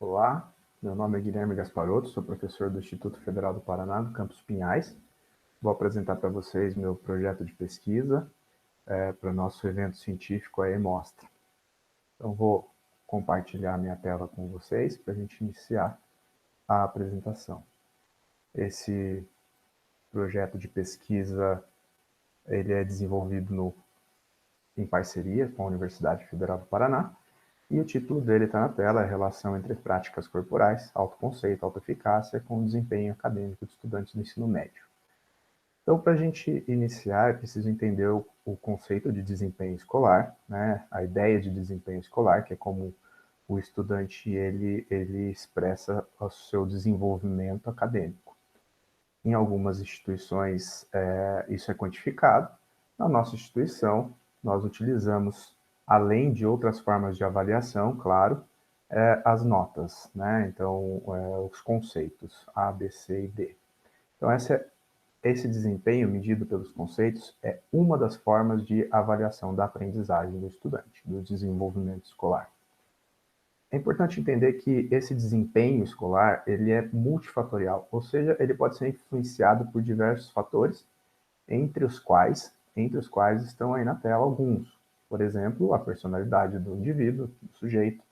Olá, meu nome é Guilherme Gasparotto, sou professor do Instituto Federal do Paraná, do Campus Pinhais. Vou apresentar para vocês meu projeto de pesquisa para o nosso evento científico, a eMostra. Então, vou compartilhar minha tela com vocês para a gente iniciar a apresentação. Esse projeto de pesquisa ele é desenvolvido em parceria com a Universidade Federal do Paraná, e o título dele está na tela, é Relação entre práticas corporais, autoconceito, autoeficácia com o desempenho acadêmico de estudantes do ensino médio. Então, para a gente iniciar, é preciso entender o conceito de desempenho escolar, né? A ideia de desempenho escolar, que é como o estudante ele expressa o seu desenvolvimento acadêmico. Em algumas instituições, isso é quantificado. Na nossa instituição, nós utilizamos, além de outras formas de avaliação, claro, as notas, né? Então, os conceitos A, B, C e D. Então, esse desempenho medido pelos conceitos é uma das formas de avaliação da aprendizagem do estudante, do desenvolvimento escolar. É importante entender que esse desempenho escolar ele é multifatorial, ou seja, ele pode ser influenciado por diversos fatores, entre os quais estão aí na tela alguns. Por exemplo, a personalidade do indivíduo, do sujeito,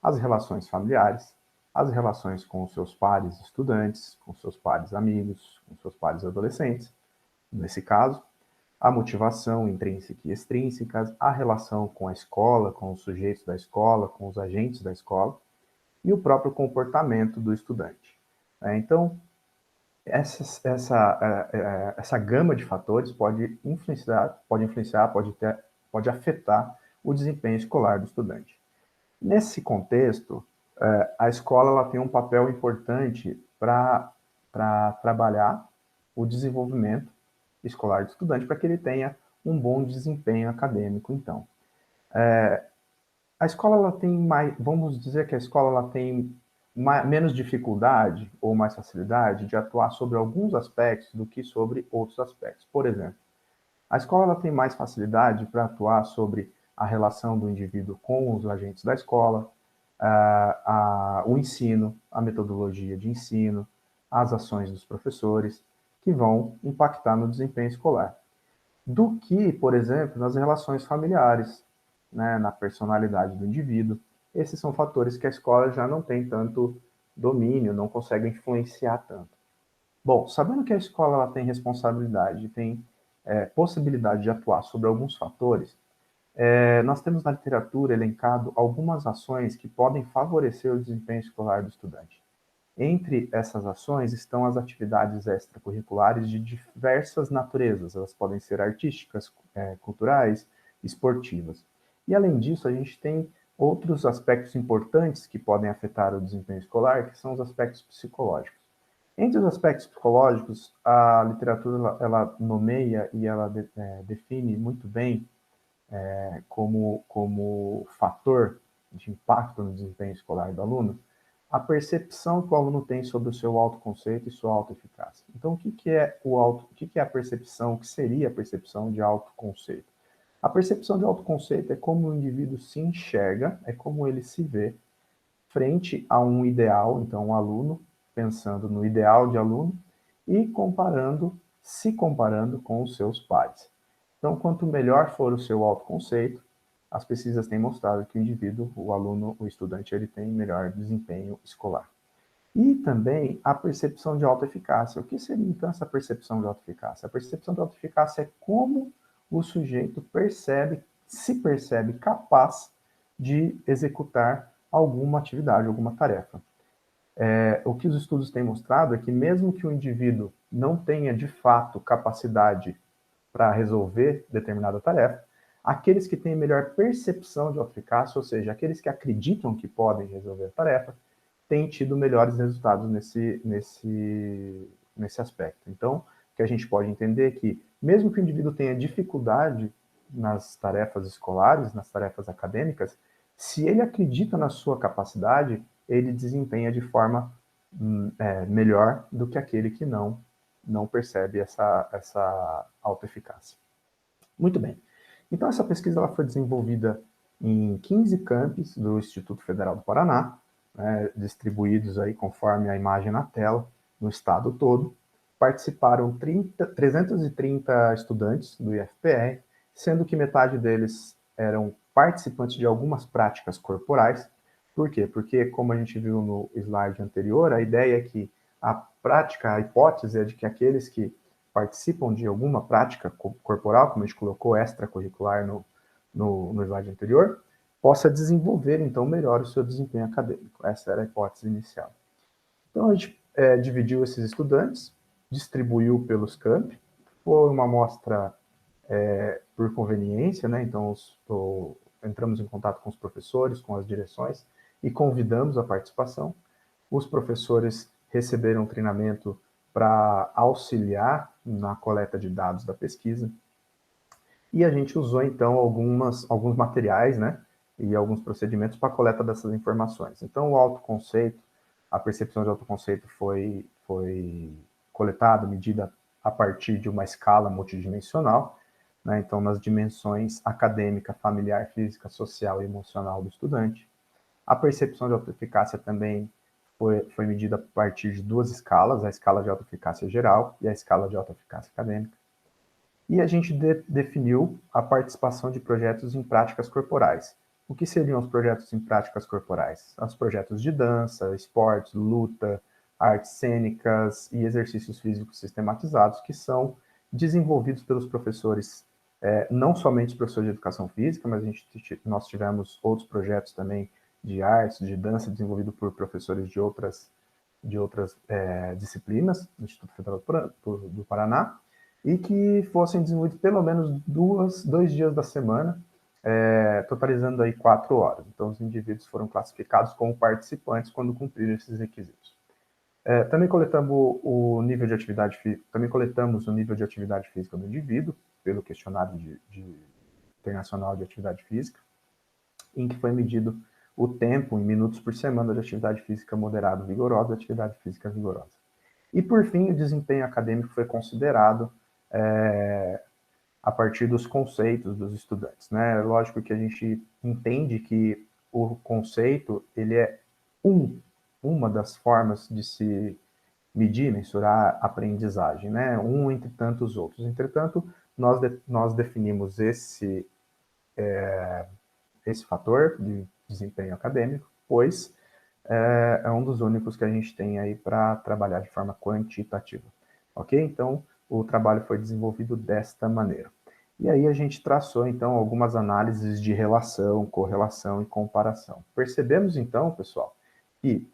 as relações familiares, as relações com os seus pares estudantes, com seus pares amigos, com seus pares adolescentes, nesse caso, a motivação intrínseca e extrínseca, a relação com a escola, com os sujeitos da escola, com os agentes da escola, e o próprio comportamento do estudante. Então, essa gama de fatores pode pode afetar o desempenho escolar do estudante. Nesse contexto, a escola ela tem um papel importante para trabalhar o desenvolvimento escolar do estudante para que ele tenha um bom desempenho acadêmico, então. A escola ela tem mais, vamos dizer que a escola ela tem menos dificuldade ou mais facilidade de atuar sobre alguns aspectos do que sobre outros aspectos. Por exemplo, a escola ela tem mais facilidade para atuar sobre a relação do indivíduo com os agentes da escola, o ensino, a metodologia de ensino, as ações dos professores, que vão impactar no desempenho escolar. Do que, por exemplo, nas relações familiares, né, na personalidade do indivíduo. Esses são fatores que a escola já não tem tanto domínio, não consegue influenciar tanto. Bom, sabendo que a escola ela tem responsabilidade, tem possibilidade de atuar sobre alguns fatores, nós temos na literatura elencado algumas ações que podem favorecer o desempenho escolar do estudante. Entre essas ações estão as atividades extracurriculares de diversas naturezas. Elas podem ser artísticas, culturais, esportivas. E, além disso, a gente tem outros aspectos importantes que podem afetar o desempenho escolar, que são os aspectos psicológicos. Entre os aspectos psicológicos, a literatura ela nomeia e ela define muito bem como fator de impacto no desempenho escolar do aluno a percepção que o aluno tem sobre o seu autoconceito e sua autoeficácia. Então, o que é a percepção, o que seria a percepção de autoconceito? A percepção de autoconceito é como o indivíduo se enxerga, é como ele se vê frente a um ideal, então um aluno pensando no ideal de aluno e se comparando com os seus pares. Então, quanto melhor for o seu autoconceito, as pesquisas têm mostrado que o indivíduo, o aluno, o estudante, ele tem melhor desempenho escolar. E também a percepção de autoeficácia. O que seria então essa percepção de autoeficácia? A percepção de autoeficácia é como o sujeito se percebe capaz de executar alguma atividade, alguma tarefa. O que os estudos têm mostrado é que mesmo que o indivíduo não tenha de fato capacidade para resolver determinada tarefa, aqueles que têm melhor percepção de autoeficácia, ou seja, aqueles que acreditam que podem resolver a tarefa, têm tido melhores resultados nesse aspecto. Então, o que a gente pode entender é que, mesmo que o indivíduo tenha dificuldade nas tarefas escolares, nas tarefas acadêmicas, se ele acredita na sua capacidade, ele desempenha de forma melhor do que aquele que não percebe essa autoeficácia. Muito bem. Então, essa pesquisa ela foi desenvolvida em 15 campos do Instituto Federal do Paraná, né, distribuídos aí conforme a imagem na tela, no estado todo. Participaram 330 estudantes do IFPR, sendo que metade deles eram participantes de algumas práticas corporais. Por quê? Porque, como a gente viu no slide anterior, a ideia é que a prática, a hipótese é de que aqueles que participam de alguma prática corporal, como a gente colocou extracurricular no slide anterior, possa desenvolver, então, melhor o seu desempenho acadêmico. Essa era a hipótese inicial. Então, a gente dividiu esses estudantes, distribuiu pelos campi, foi uma amostra por conveniência, né? Então, entramos em contato com os professores, com as direções, e convidamos a participação. Os professores receberam treinamento para auxiliar na coleta de dados da pesquisa. E a gente usou, então, alguns materiais, né, e alguns procedimentos para a coleta dessas informações. Então, o autoconceito, a percepção de autoconceito foi coletada, medida a partir de uma escala multidimensional, né, então, nas dimensões acadêmica, familiar, física, social e emocional do estudante. A percepção de autoeficácia também foi medida a partir de duas escalas, a escala de autoeficácia geral e a escala de autoeficácia acadêmica. E a gente definiu a participação de projetos em práticas corporais. O que seriam os projetos em práticas corporais? Os projetos de dança, esportes, luta, artes cênicas e exercícios físicos sistematizados, que são desenvolvidos pelos professores, não somente os professores de educação física, mas nós tivemos outros projetos também de artes, de dança, desenvolvido por professores de outras disciplinas do Instituto Federal do Paraná, e que fossem desenvolvidos pelo menos 2 dias da semana, totalizando aí 4 horas. Então, os indivíduos foram classificados como participantes quando cumpriram esses requisitos. Também coletamos o nível de atividade física do indivíduo pelo questionário internacional de atividade física, em que foi medido o tempo em minutos por semana de atividade física moderada vigorosa e atividade física vigorosa. E, por fim, o desempenho acadêmico foi considerado a partir dos conceitos dos estudantes, né? Lógico que a gente entende que o conceito, ele é uma das formas de se medir, mensurar a aprendizagem, né? Entre tantos outros. Entretanto, nós definimos esse fator de desempenho acadêmico, pois é um dos únicos que a gente tem aí para trabalhar de forma quantitativa, ok? Então, o trabalho foi desenvolvido desta maneira. E aí a gente traçou, então, algumas análises de relação, correlação e comparação. Percebemos, então, pessoal, que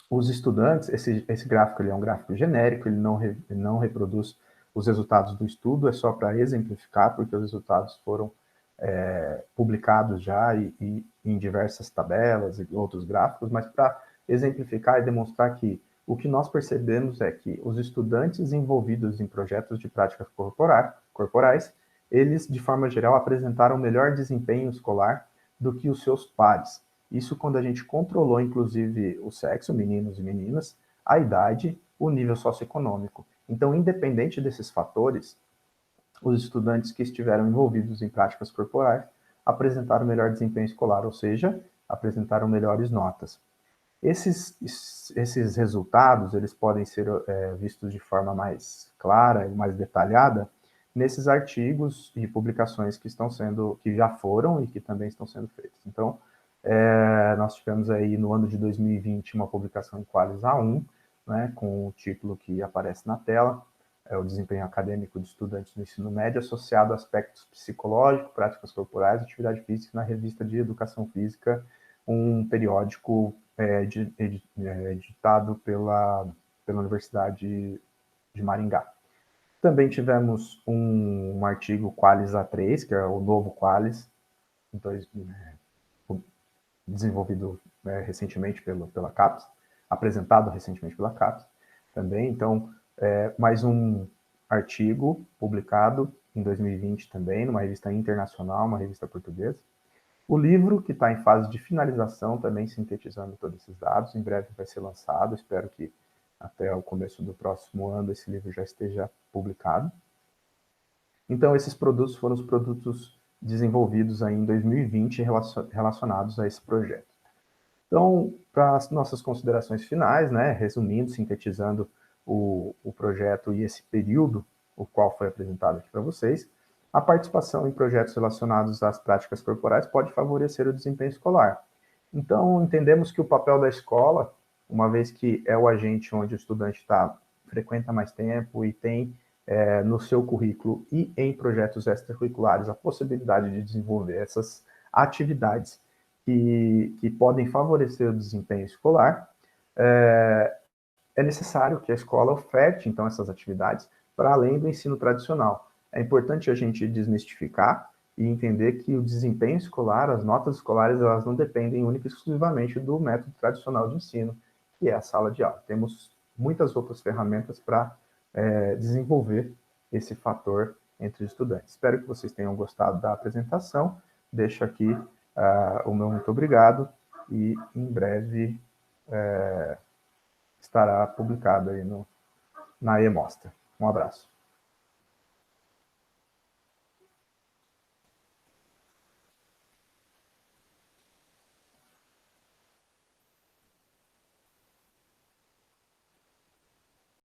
os estudantes, esse gráfico ele é um gráfico genérico, ele não reproduz os resultados do estudo, é só para exemplificar, porque os resultados foram publicados já e em diversas tabelas e outros gráficos, mas para exemplificar e demonstrar que o que nós percebemos é que os estudantes envolvidos em projetos de práticas corporais, eles, de forma geral, apresentaram melhor desempenho escolar do que os seus pares. Isso quando a gente controlou, inclusive, o sexo, meninos e meninas, a idade, o nível socioeconômico. Então, independente desses fatores, os estudantes que estiveram envolvidos em práticas corporais apresentaram melhor desempenho escolar, ou seja, apresentaram melhores notas. Esses resultados, eles podem ser vistos de forma mais clara e mais detalhada nesses artigos e publicações que já foram e que também estão sendo feitos. Então, nós tivemos aí no ano de 2020 uma publicação em Qualis A1, né, com o título que aparece na tela, o desempenho acadêmico de estudantes do ensino médio associado a aspectos psicológicos, práticas corporais e atividade física na revista de Educação Física, um periódico editado pela Universidade de Maringá. Também tivemos um artigo Qualis A3, que é o novo Qualis, desenvolvido recentemente pela CAPES, apresentado recentemente pela CAPES também. Então, mais um artigo publicado em 2020 também, numa revista internacional, uma revista portuguesa. O livro, que está em fase de finalização, também sintetizando todos esses dados, em breve vai ser lançado, espero que até o começo do próximo ano esse livro já esteja publicado. Então, esses produtos foram os produtos desenvolvidos aí em 2020 relacionados a esse projeto. Então, para as nossas considerações finais, né, resumindo, sintetizando o projeto e esse período, o qual foi apresentado aqui para vocês, a participação em projetos relacionados às práticas corporais pode favorecer o desempenho escolar. Então, entendemos que o papel da escola, uma vez que é o agente onde o estudante frequenta mais tempo e tem no seu currículo e em projetos extracurriculares a possibilidade de desenvolver essas atividades que podem favorecer o desempenho escolar, é necessário que a escola oferte, então, essas atividades para além do ensino tradicional. É importante a gente desmistificar e entender que o desempenho escolar, as notas escolares, elas não dependem única e exclusivamente do método tradicional de ensino, que é a sala de aula. Temos muitas outras ferramentas para desenvolver esse fator entre os estudantes. Espero que vocês tenham gostado da apresentação. Deixo aqui o meu muito obrigado e em breve estará publicado aí na eMostra. Um abraço.